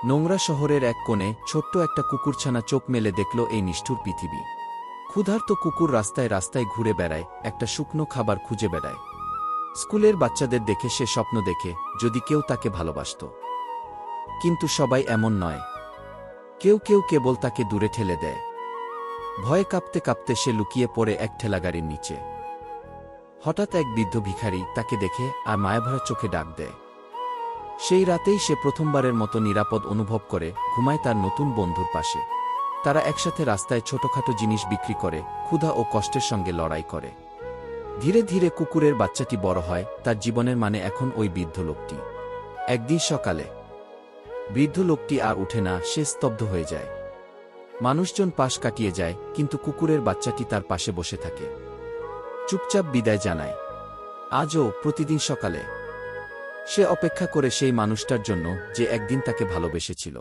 নোংরা শহরের এক কোণে ছোট্ট একটা কুকুরছানা চোখ মেলে দেখল এই নিষ্ঠুর পৃথিবী। ক্ষুধার্ত কুকুর রাস্তায় রাস্তায় ঘুরে বেড়ায়, একটা শুকনো খাবার খুঁজে বেড়ায়। স্কুলের বাচ্চাদের দেখে সে স্বপ্ন দেখে, যদি কেউ তাকে ভালোবাসত। কিন্তু সবাই এমন নয়। কেউ কেউ কেবল তাকে দূরে ঠেলে দেয়। ভয়ে কাঁপতে কাঁপতে সে লুকিয়ে পড়ে এক ঠেলাগাড়ির নিচে। হঠাৎ এক বৃদ্ধ ভিখারি তাকে দেখে আর মায়াভরা চোখে ডাক দেয়। সেই রাতেই সে প্রথমবারের মতো নিরাপদ অনুভব করে, ঘুমায় তার নতুন বন্ধুর পাশে। তারা একসাথে রাস্তায় ছোটখাটো জিনিস বিক্রি করে, ক্ষুধা ও কষ্টের সঙ্গে লড়াই করে। ধীরে ধীরে কুকুরের বাচ্চাটি বড় হয়, তার জীবনের মানে এখন ওই বৃদ্ধ লোকটি। একদিন সকালে বৃদ্ধ লোকটি আর উঠে না, সে স্তব্ধ হয়ে যায়। মানুষজন পাশ কাটিয়ে যায়, কিন্তু কুকুরের বাচ্চাটি তার পাশে বসে থাকে, চুপচাপ বিদায় জানায়। আজও প্রতিদিন সকালে সে অপেক্ষা করে সেই মানুষটার জন্য, যে একদিন তাকে ভালোবেসেছিল।